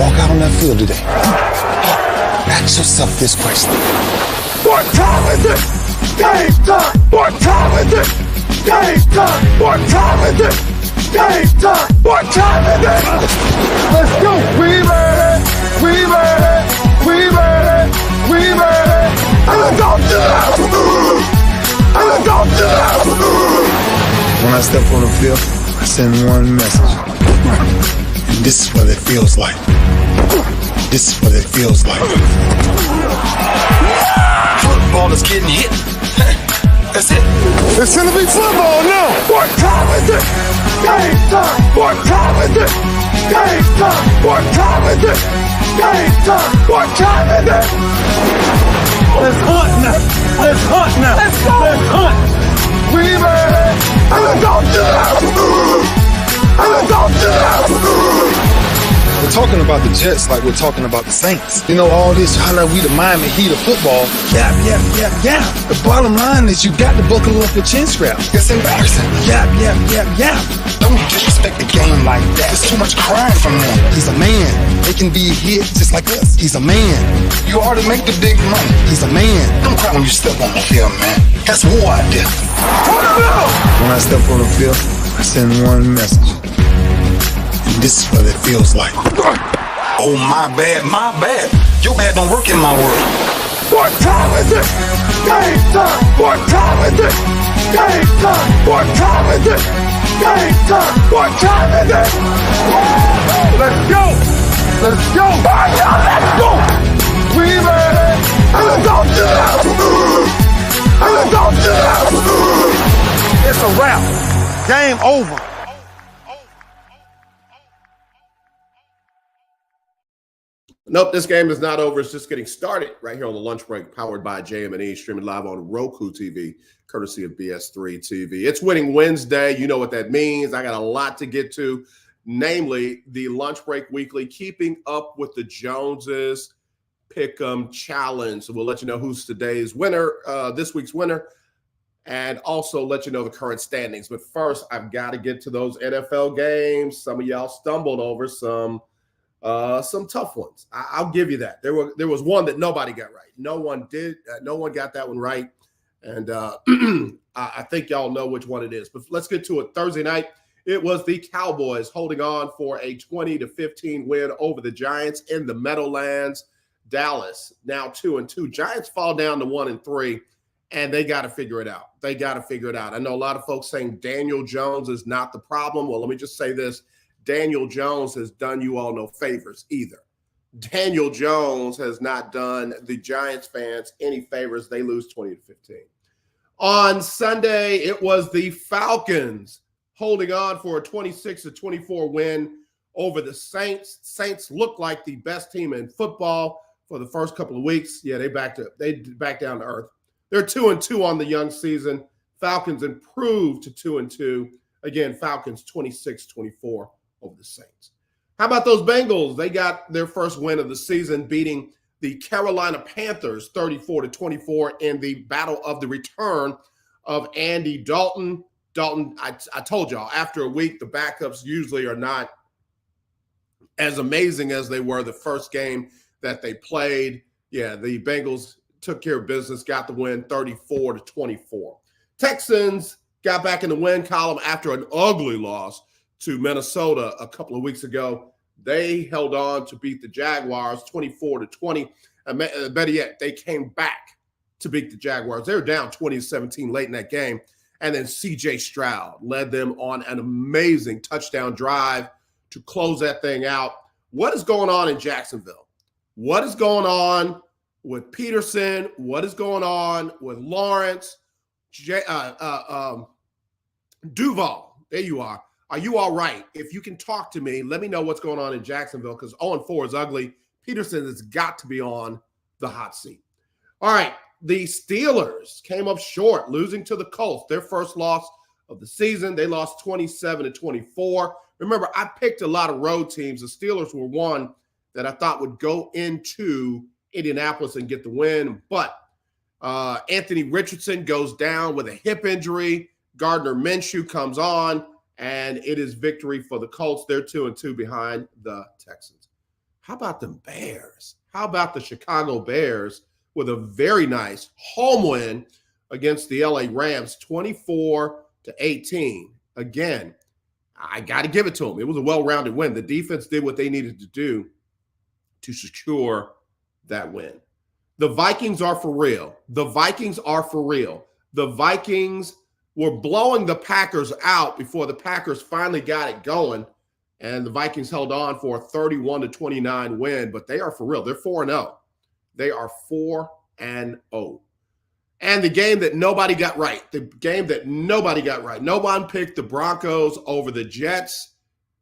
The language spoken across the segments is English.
walk out on that field today, ask yourself this question. What time is it? Game time! What time is it? Game time! What time is it? Game time! What time is it? Let's go! We made it! We made it! We made it! We made it! And let's go to the house! And let's go to the house! When I step on the field, I send one message. And this is what it feels like. This is what it feels like. Football is getting hit. That's it. It's gonna be football now. What time is it? Game time. What time is it? Game time. What time is it? Game time. What time is it? Let's hunt now. Let's hunt now. Let's go. Let's hunt. We made it. And let's go to the house. And let's go to the house. We're talking about the Jets like we're talking about the Saints. You know, all this, how like we the Miami Heat of football. Yeah. The bottom line is you got to buckle up your chin strap. It's embarrassing. Yeah. Don't disrespect the game like that. There's too much crying from them. He's a man. They can be hit just like us. He's a man. You already make the big money. He's a man. Don't cry when you step on the field, man. That's war out there. When I step on the field, I send one message. And this is what it feels like. Oh, my bad. Your bad don't work in my world. What time is it? Game time. What time is it? Game time. What time is it? Game time. What time is it? Let's go. Let's go. Let's go. We made it. And let's go to the house. And let's go to the house. It's a wrap. Game over. Nope, this game is not over. It's just getting started right here on the lunch break, powered by JM&E, streaming live on ROKU TV, courtesy of BS3 TV. It's Winning Wednesday. You know what that means. I got a lot to get to, namely the Lunch Break Weekly, keeping up with the Joneses Pick'em Challenge. So we'll let you know who's today's winner, this week's winner, and also let you know the current standings. But first, I've got to get to those NFL games. Some of y'all stumbled over some tough ones. I'll give you that. There was one that nobody got right. No one did. No one got that one right. And I think y'all know which one it is. But let's get to it. Thursday night, it was the Cowboys holding on for a 20-15 win over the Giants in the Meadowlands. Dallas now 2-2. Giants fall down to 1-3, and they got to figure it out. I know a lot of folks saying Daniel Jones is not the problem. Well, let me just say this. Daniel Jones has done you all no favors either. Daniel Jones has not done the Giants fans any favors. They lose 20-15. On Sunday, it was the Falcons holding on for a 26-24 win over the Saints. Saints look like the best team in football for the first couple of weeks. Yeah, they back down to earth. They're 2-2 on the young season. Falcons improved to 2-2. Again, Falcons 26-24. Over the Saints. How about those Bengals? They got their first win of the season, beating the Carolina Panthers 34-24 in the battle of the return of Andy Dalton. I told y'all, after a week, the backups usually are not as amazing as they were the first game that they played. Yeah, the Bengals took care of business, got the win 34-24. Texans got back in the win column after an ugly loss to Minnesota a couple of weeks ago. They held on to beat the Jaguars 24-20. And better yet, they came back to beat the Jaguars. They were down 20-17 late in that game. And then C.J. Stroud led them on an amazing touchdown drive to close that thing out. What is going on in Jacksonville? What is going on with Peterson? What is going on with Lawrence? Duval, there you are. Are you all right? If you can talk to me, let me know what's going on in Jacksonville, because 0-4 is ugly. Peterson has got to be on the hot seat. All right, the Steelers came up short, losing to the Colts, their first loss of the season. They lost 27-24. Remember, I picked a lot of road teams. The Steelers were one that I thought would go into Indianapolis and get the win, but Anthony Richardson goes down with a hip injury. Gardner Minshew comes on, and it is victory for the Colts. They're 2-2 behind the Texans. How about the Bears? How about the Chicago Bears with a very nice home win against the LA Rams, 24-18. Again, I got to give it to them. It was a well-rounded win. The defense did what they needed to do to secure that win. The Vikings are for real. The Vikings are for real. The Vikings were blowing the Packers out before the Packers finally got it going, and the Vikings held on for a 31-29 win, but they are for real. They're 4-0. They are 4-0. And the game that nobody got right, no one picked the Broncos over the Jets,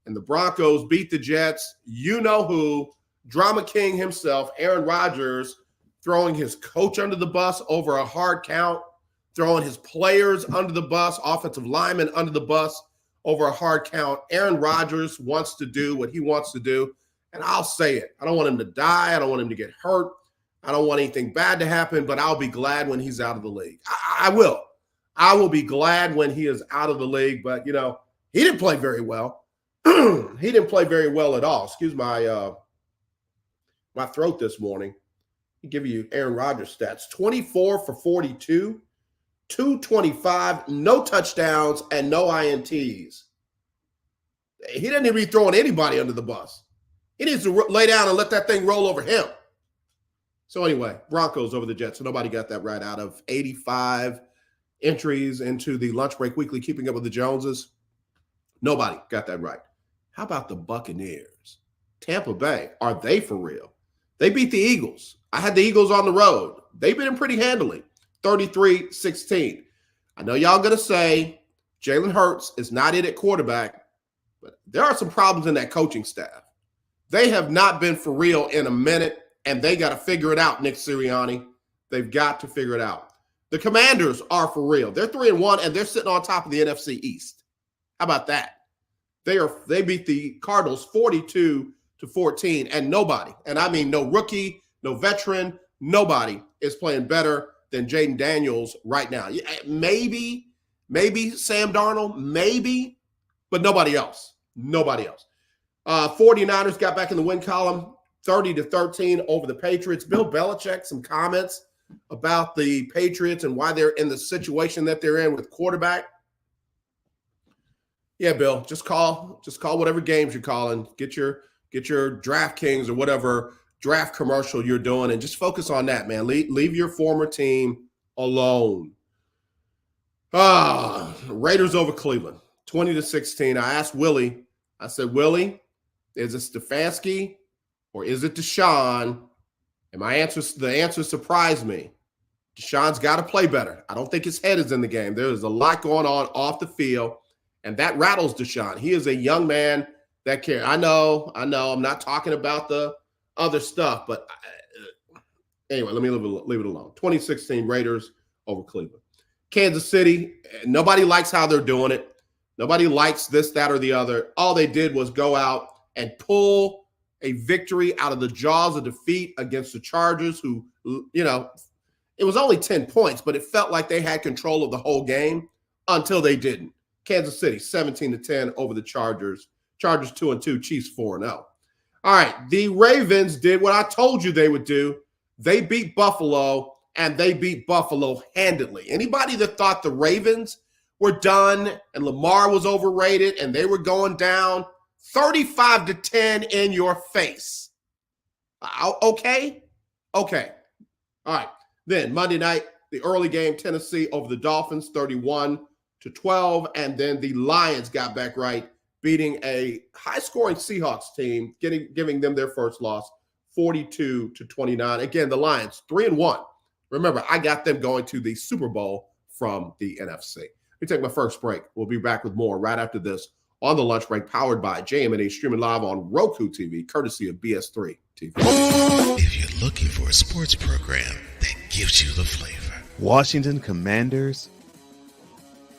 and the Broncos beat the Jets. You know who, drama king himself, Aaron Rodgers, throwing his coach under the bus over a hard count, throwing his players under the bus, offensive linemen under the bus over a hard count. Aaron Rodgers wants to do what he wants to do, and I'll say it. I don't want him to die. I don't want him to get hurt. I don't want anything bad to happen, but I'll be glad when he's out of the league. I will. I will be glad when he is out of the league, but, he didn't play very well. He didn't play very well at all. Excuse my throat this morning. I'll give you Aaron Rodgers stats. 24 for 42, 225, no touchdowns, and no INTs. He didn't even be throwing anybody under the bus. He needs to lay down and let that thing roll over him. So anyway, Broncos over the Jets. So nobody got that right. Out of 85 entries into the Lunch Break Weekly, Keeping Up with the Joneses, nobody got that right. How about the Buccaneers? Tampa Bay, are they for real? They beat the Eagles. I had the Eagles on the road. They beat them pretty handily, 33-16. I know y'all going to say Jalen Hurts is not it at quarterback, but there are some problems in that coaching staff. They have not been for real in a minute, and they got to figure it out, Nick Sirianni. They've got to figure it out. The Commanders are for real. They're 3-1, and they're sitting on top of the NFC East. How about that? They beat the Cardinals 42-14, and nobody, and I mean no rookie, no veteran, nobody is playing better than Jaden Daniels right now. Maybe Sam Darnold, maybe, but nobody else. 49ers got back in the win column, 30-13 over the Patriots. Bill Belichick, some comments about the Patriots and why they're in the situation that they're in with quarterback. Yeah, Bill, just call whatever games you're calling. Get your DraftKings or whatever draft commercial you're doing and just focus on that, man. Leave your former team alone. Raiders over Cleveland, 20-16. I asked Willie, I said, Willie, is it Stefanski or is it Deshaun? And the answer surprised me. Deshaun's got to play better. I don't think his head is in the game. There's a lot going on off the field, and that rattles Deshaun. He is a young man that cares. I know. I'm not talking about the other stuff, but anyway, let me leave it alone. 2016 Raiders over Cleveland. Kansas City, nobody likes how they're doing it. Nobody likes this, that, or the other. All they did was go out and pull a victory out of the jaws of defeat against the Chargers, who, it was only 10 points, but it felt like they had control of the whole game until they didn't. Kansas City, 17-10 over the Chargers. Chargers 2-2, Chiefs 4-0. All right, the Ravens did what I told you they would do. They beat Buffalo, and they beat Buffalo handedly. Anybody that thought the Ravens were done and Lamar was overrated and they were going down 35-10 in your face. Okay. All right. Then Monday night, the early game, Tennessee over the Dolphins, 31-12. And then the Lions got back right, beating a high-scoring Seahawks team, giving them their first loss, 42-29. Again, the Lions, 3-1. Remember, I got them going to the Super Bowl from the NFC. Let me take my first break. We'll be back with more right after this on the Lunch Break, powered by JM&E, streaming live on ROKU TV, courtesy of BS3 TV. If you're looking for a sports program that gives you the flavor. Washington Commanders?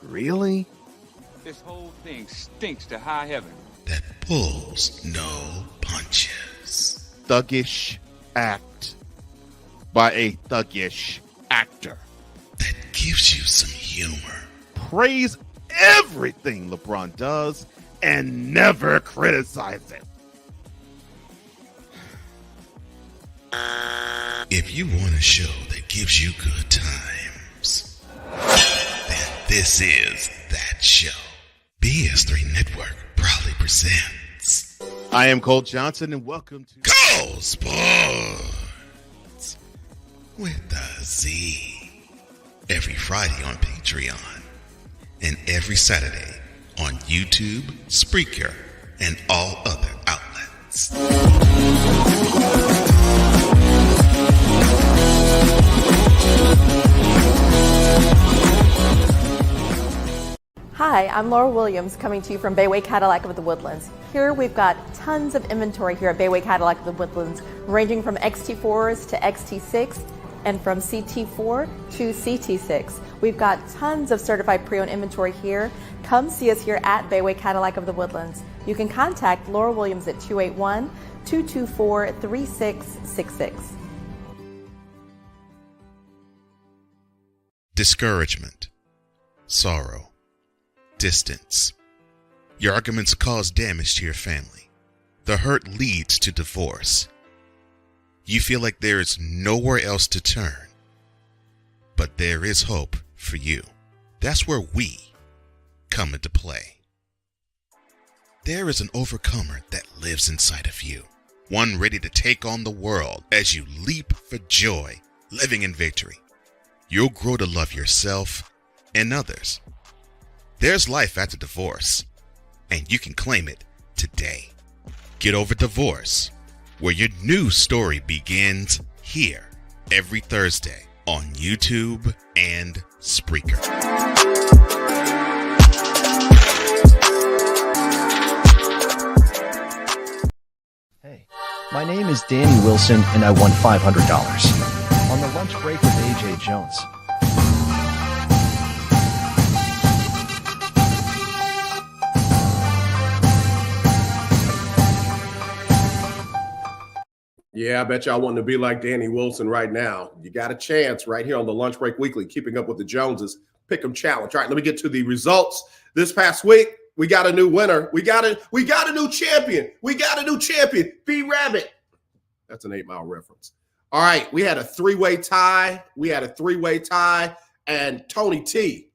Really? This whole thing stinks to high heaven. That pulls no punches. Thuggish act by a thuggish actor. That gives you some humor. Praise everything LeBron does and never criticize it. If you want a show that gives you good times, then this is that show. BS3 Network proudly presents I am Cole Johnson, and welcome to Cole Sports with a Z. Every Friday on Patreon and every Saturday on YouTube, Spreaker, and all other outlets. Hi, I'm Laura Williams coming to you from Bayway Cadillac of the Woodlands. Here we've got tons of inventory here at Bayway Cadillac of the Woodlands, ranging from XT4s to XT6 and from CT4 to CT6. We've got tons of certified pre-owned inventory here. Come see us here at Bayway Cadillac of the Woodlands. You can contact Laura Williams at 281-224-3666. Discouragement, sorrow, distance. Your arguments cause damage to your family. The hurt leads to divorce. You feel like there is nowhere else to turn. But there is hope for you. That's where we come into play. There is an overcomer that lives inside of you. One ready to take on the world as you leap for joy, living in victory. You'll grow to love yourself and others. There's life after divorce, and you can claim it today. Get over divorce, where your new story begins here every Thursday on YouTube and Spreaker. Hey, my name is Danny Wilson, and I won $500 on the lunch break with AJ Jones. Yeah, I bet y'all want to be like Danny Wilson right now. You got a chance right here on the Lunch Break Weekly, keeping up with the Joneses. Pick'em challenge. All right, let me get to the results. This past week, we got a new winner. We got a new champion. We got a new champion. B Rabbit. That's an 8 Mile reference. All right, we had a three-way tie. And Tony T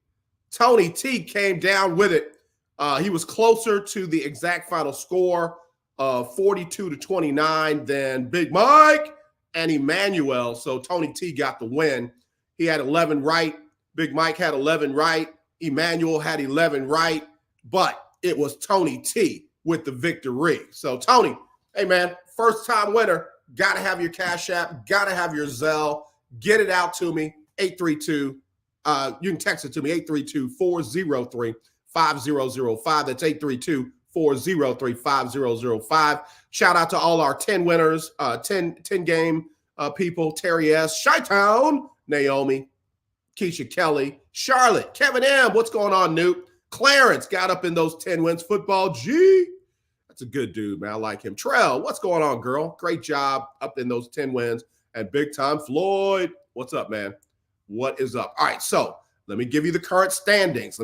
came down with it. He was closer to the exact final score of 42-29 than Big Mike and Emmanuel. So Tony T got the win. He had 11 right. Big Mike had 11 right. Emmanuel had 11 right. But it was Tony T with the victory. So Tony, hey man, first time winner. Got to have your Cash App. Got to have your Zelle. Get it out to me. 832. You can text it to me. 832-403-5005. That's 832-403-5005. Shout out to all our 10 winners, 10 game people, Terry S., Chi-Town, Naomi, Keisha Kelly, Charlotte, Kevin M., what's going on, Newt? Clarence got up in those 10 wins. Football G, that's a good dude, man. I like him. Trell, what's going on, girl? Great job up in those 10 wins. And big time Floyd, what's up, man? What is up? All right, so let me give you the current standings.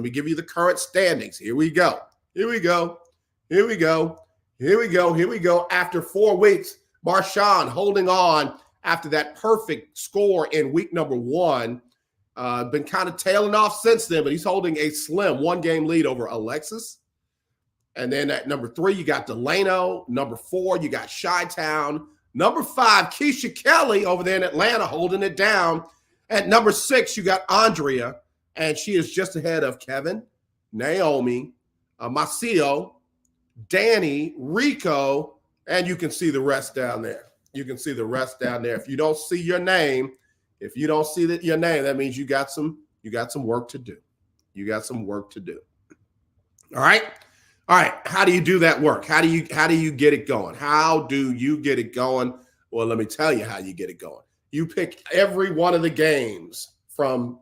Here we go. After 4 weeks, Marshawn holding on after that perfect score in week number 1. Been kind of tailing off since then, but he's holding a slim 1-game lead over Alexis. And then at number 3, you got Delano. Number 4, you got Chi-Town. Number 5, Keisha Kelly over there in Atlanta holding it down. At number 6, you got Andrea, and she is just ahead of Kevin, Naomi, Macio, Danny, Rico, and you can see the rest down there. If you don't see your name, that means you got some work to do. All right. How do you do that work? How do you get it going? Well, let me tell you how you get it going. You pick every one of the games from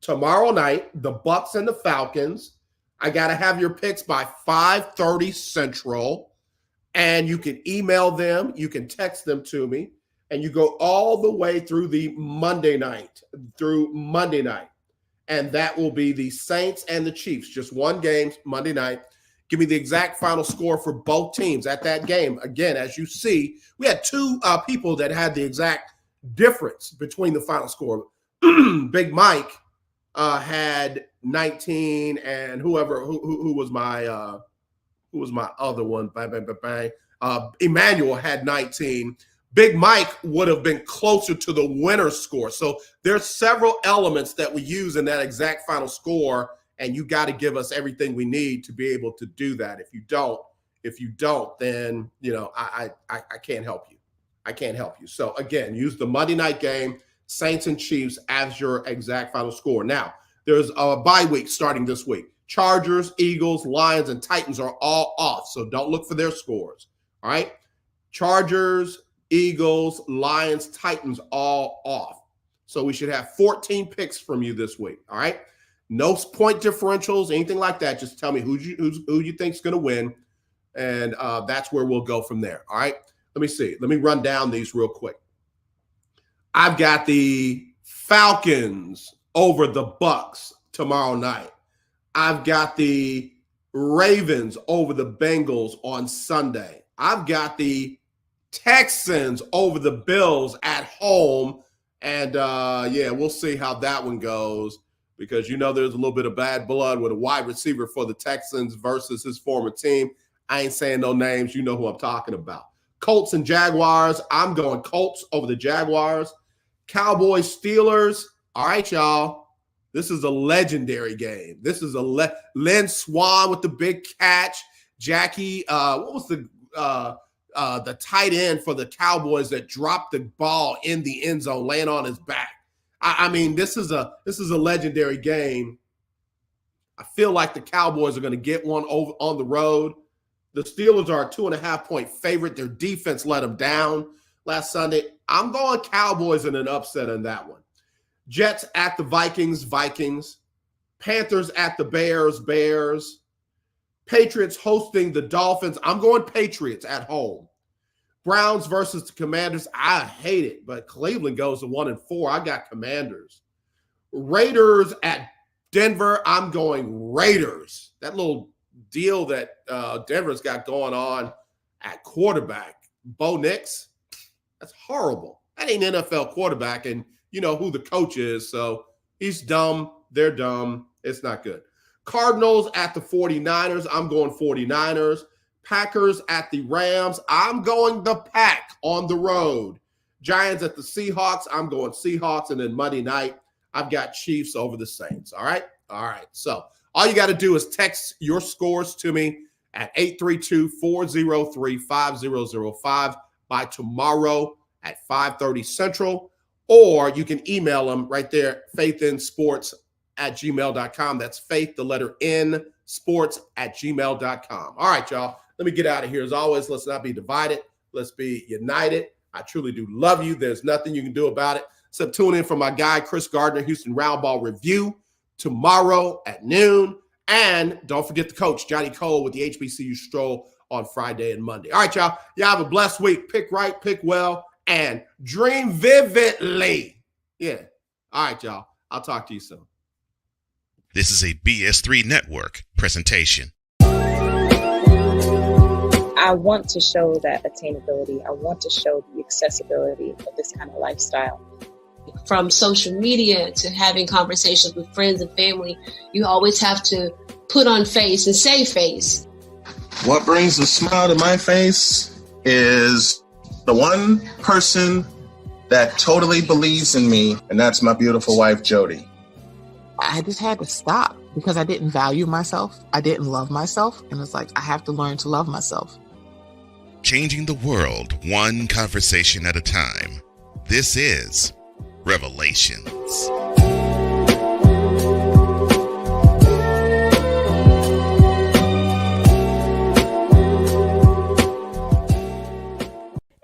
tomorrow night, the Bucks and the Falcons. I got to have your picks by 5:30 Central, and you can email them, you can text them to me, and you go all the way through Monday night. And that will be the Saints and the Chiefs, just one game Monday night. Give me the exact final score for both teams at that game. Again, as you see, we had two people that had the exact difference between the final score. Big Mike had 19, and who was my other one? Emmanuel had 19. Big Mike would have been closer to the winner's score. So there's several elements that we use in that exact final score, and you got to give us everything we need to be able to do that. If you don't, then I can't help you. I can't help you. So again, use the Monday night game, Saints and Chiefs, as your exact final score. Now, there's a bye week starting this week. Chargers, Eagles, Lions, and Titans are all off, so don't look for their scores. All right? Chargers, Eagles, Lions, Titans, all off. So we should have 14 picks from you this week. All right? No point differentials, anything like that. Just tell me who you think is going to win, and that's where we'll go from there. All right? Let me see. Let me run down these real quick. I've got the Falcons over the Bucks tomorrow night. I've got the Ravens over the Bengals on Sunday. I've got the Texans over the Bills at home. And, we'll see how that one goes, because there's a little bit of bad blood with a wide receiver for the Texans versus his former team. I ain't saying no names. You know who I'm talking about. Colts and Jaguars. I'm going Colts over the Jaguars. Cowboys, Steelers. All right, y'all. This is a legendary game. This is Lynn Swan with the big catch. Jackie, what was the tight end for the Cowboys that dropped the ball in the end zone, laying on his back? I mean, this is a legendary game. I feel like the Cowboys are going to get one over on the road. The Steelers are a 2.5-point favorite. Their defense let them down last Sunday. I'm going Cowboys in an upset on that one. Jets at the Vikings. Panthers at the Bears. Patriots hosting the Dolphins. I'm going Patriots at home. Browns versus the Commanders. I hate it, but Cleveland goes to 1-4. I got Commanders. Raiders at Denver. I'm going Raiders. That little deal that Denver's got going on at quarterback, Bo Nix, that's horrible. That ain't NFL quarterback, and you know who the coach is, so he's dumb. They're dumb. It's not good. Cardinals at the 49ers. I'm going 49ers. Packers at the Rams. I'm going the Pack on the road. Giants at the Seahawks. I'm going Seahawks. And then Monday night, I've got Chiefs over the Saints. All right? All right. So all you got to do is text your scores to me at 832-403-5005 by tomorrow at 5:30 Central. Or you can email them right there, faithinsports@gmail.com. That's faith, the letter N, sports@gmail.com. All right, y'all. Let me get out of here. As always, let's not be divided. Let's be united. I truly do love you. There's nothing you can do about it. So tune in for my guy, Chris Gardner, Houston Roundball Review tomorrow at noon. And don't forget the coach, Johnny Cole, with the HBCU Stroll on Friday and Monday. All right, y'all. Y'all have a blessed week. Pick right, pick well, and dream vividly. Yeah. All right, y'all. I'll talk to you soon. This is a BS3 Network presentation. I want to show that attainability. I want to show the accessibility of this kind of lifestyle. From social media to having conversations with friends and family, you always have to put on face and say face. What brings a smile to my face is the one person that totally believes in me, and that's my beautiful wife, Jody. I just had to stop because I didn't value myself. I didn't love myself. And it's like, I have to learn to love myself. Changing the world one conversation at a time. This is Revelations.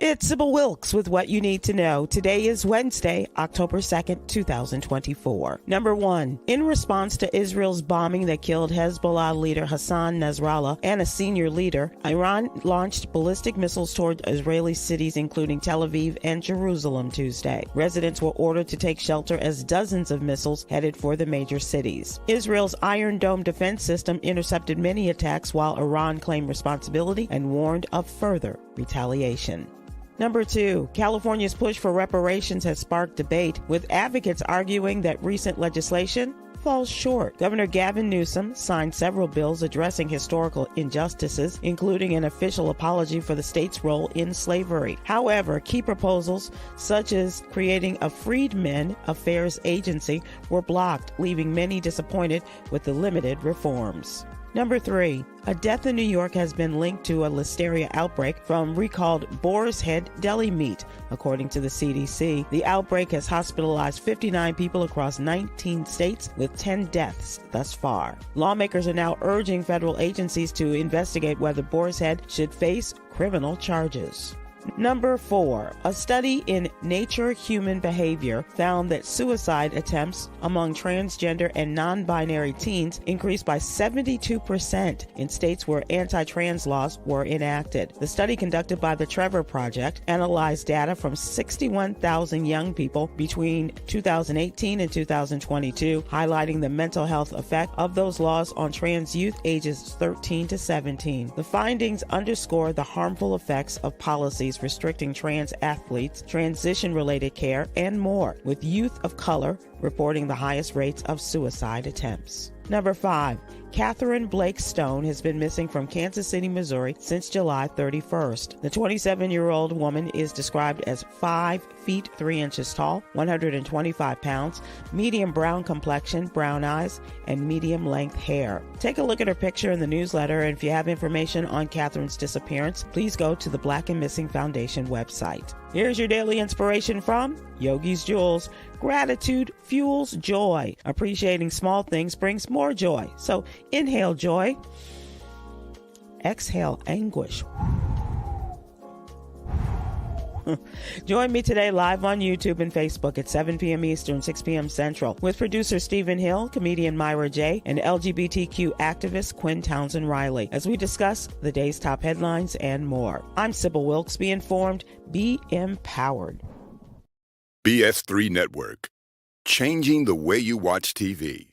It's Sybil Wilkes with what you need to know. Today is Wednesday, October 2nd, 2024. Number 1. In response to Israel's bombing that killed Hezbollah leader Hassan Nasrallah and a senior leader, Iran launched ballistic missiles toward Israeli cities including Tel Aviv and Jerusalem Tuesday. Residents were ordered to take shelter as dozens of missiles headed for the major cities. Israel's Iron Dome defense system intercepted many attacks while Iran claimed responsibility and warned of further retaliation. Number 2, California's push for reparations has sparked debate, with advocates arguing that recent legislation falls short. Governor Gavin Newsom signed several bills addressing historical injustices, including an official apology for the state's role in slavery. However, key proposals such as creating a Freedmen Affairs Agency were blocked, leaving many disappointed with the limited reforms. Number 3, a death in New York has been linked to a listeria outbreak from recalled Boar's Head deli meat. According to the CDC, the outbreak has hospitalized 59 people across 19 states, with 10 deaths thus far. Lawmakers are now urging federal agencies to investigate whether Boar's Head should face criminal charges. Number 4, a study in Nature Human Behavior found that suicide attempts among transgender and non-binary teens increased by 72% in states where anti-trans laws were enacted. The study, conducted by the Trevor Project, analyzed data from 61,000 young people between 2018 and 2022, highlighting the mental health effect of those laws on trans youth ages 13 to 17. The findings underscore the harmful effects of policies restricting trans athletes, transition-related care, and more, with youth of color reporting the highest rates of suicide attempts. Number 5, Catherine Blake Stone has been missing from Kansas City, Missouri since July 31st. The 27-year-old woman is described as 5 feet 3 inches tall, 125 pounds, medium brown complexion, brown eyes, and medium length hair. Take a look at her picture in the newsletter, and if you have information on Catherine's disappearance, please go to the Black and Missing Foundation website. Here's your daily inspiration from Yogi's Jewels. Gratitude fuels joy. Appreciating small things brings more joy. So inhale joy, exhale anguish. Join me today live on YouTube and Facebook at 7 p.m. Eastern, 6 p.m. Central, with producer Stephen Hill, comedian Myra J., and LGBTQ activist Quinn Townsend Riley, as we discuss the day's top headlines and more. I'm Sybil Wilkes. Be informed, be empowered. BS3 Network, changing the way you watch TV.